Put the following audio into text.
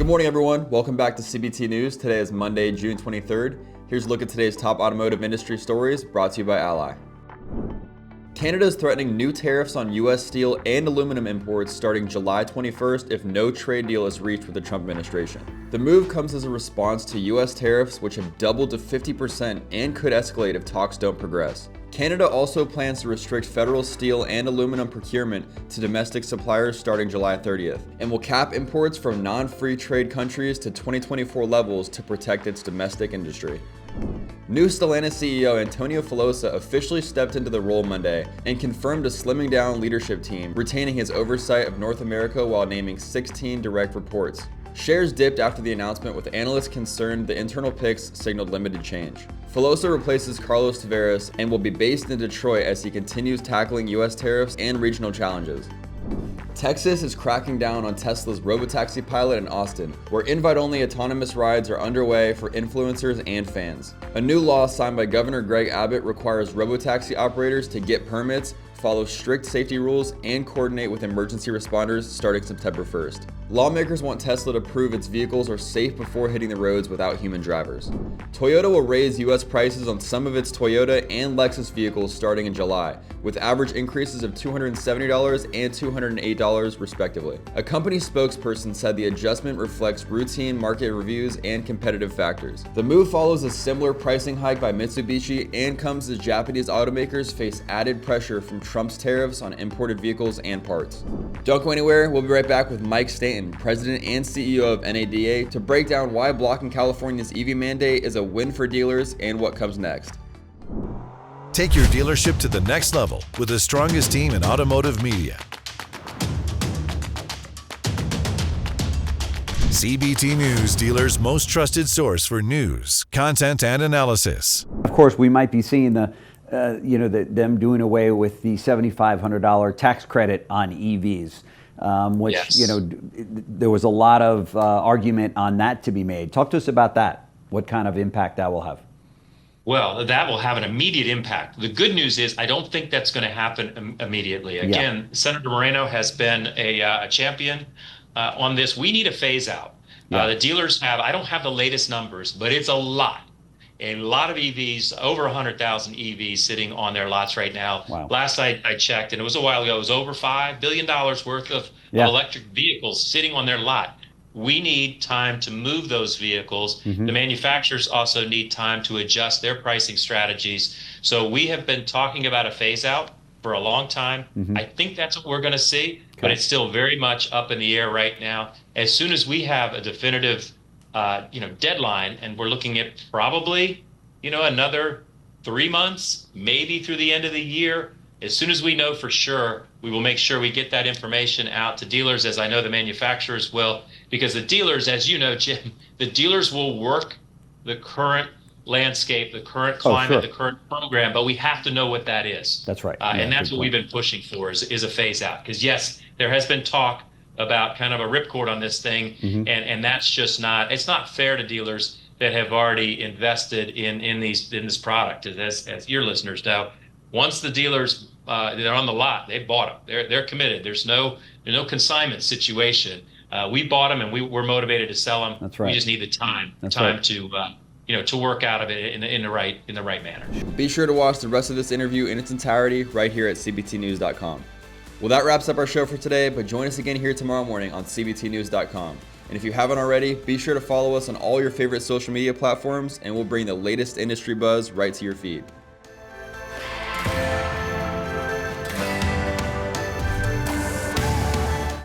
Good morning, everyone. Welcome back to CBT News. Today is Monday, June 23rd. Here's a look at today's top automotive industry stories brought to you by Ally. Canada is threatening new tariffs on U.S. steel and aluminum imports starting July 21st if no trade deal is reached with the Trump administration. The move comes as a response to U.S. tariffs, which have doubled to 50% and could escalate if talks don't progress. Canada also plans to restrict federal steel and aluminum procurement to domestic suppliers starting July 30th, and will cap imports from non-free trade countries to 2024 levels to protect its domestic industry. New Stellantis CEO Antonio Filosa officially stepped into the role Monday and confirmed a slimming down leadership team, retaining his oversight of North America while naming 16 direct reports. Shares dipped after the announcement, with analysts concerned the internal picks signaled limited change. Filosa replaces Carlos Tavares and will be based in Detroit as he continues tackling U.S. tariffs and regional challenges. Texas is cracking down on Tesla's robotaxi pilot in Austin, where invite-only autonomous rides are underway for influencers and fans. A new law signed by Governor Greg Abbott requires robotaxi operators to get permits, follow strict safety rules, and coordinate with emergency responders starting September 1st. Lawmakers want Tesla to prove its vehicles are safe before hitting the roads without human drivers. Toyota will raise U.S. prices on some of its Toyota and Lexus vehicles starting in July, with average increases of $270 and $208 respectively. A company spokesperson said the adjustment reflects routine market reviews and competitive factors. The move follows a similar pricing hike by Mitsubishi and comes as Japanese automakers face added pressure from Trump's tariffs on imported vehicles and parts. Don't go anywhere. We'll be right back with Mike Stanton, President and CEO of NADA, to break down why blocking California's EV mandate is a win for dealers and what comes next. Take your dealership to the next level with the strongest team in automotive media. CBT News, dealers' most trusted source for news, content, and analysis. Of course, we might be seeing them doing away with the $7,500 tax credit on EVs, which, yes. There was a lot of argument on that to be made. Talk to us about that, what kind of impact that will have. Well, that will have an immediate impact. The good news is I don't think that's going to happen immediately. Again, Senator Moreno has been a champion on this. We need a phase out. The dealers have, I don't have the latest numbers, but it's a lot of EVs, over 100,000 EVs sitting on their lots right now. Wow. Last I checked, and it was a while ago, it was over $5 billion worth of electric vehicles sitting on their lot. We need time to move those vehicles. The manufacturers also need time to adjust their pricing strategies. So we have been talking about a phase out for a long time. I think that's what we're going to see, but it's still very much up in the air right now. As soon as we have a definitive deadline, and we're looking at probably, another 3 months, maybe through the end of the year. As soon as we know for sure, we will make sure we get that information out to dealers, as I know the manufacturers will, because the dealers, as you know, Jim, the dealers will work the current landscape, the current climate, the current program, but we have to know what that is. That's right. And that's what we've been pushing for is a phase out. Because yes, there has been talk about kind of a ripcord on this thing, and that's just it's not fair to dealers that have already invested in this product. As your listeners know, once the dealers they're on the lot, they bought them. They're committed. There's no consignment situation. We bought them, and we're motivated to sell them. That's right. We just need the time to work out of it in the right manner. Be sure to watch the rest of this interview in its entirety right here at cbtnews.com. Well, that wraps up our show for today, but join us again here tomorrow morning on cbtnews.com. And if you haven't already, be sure to follow us on all your favorite social media platforms, and we'll bring the latest industry buzz right to your feed.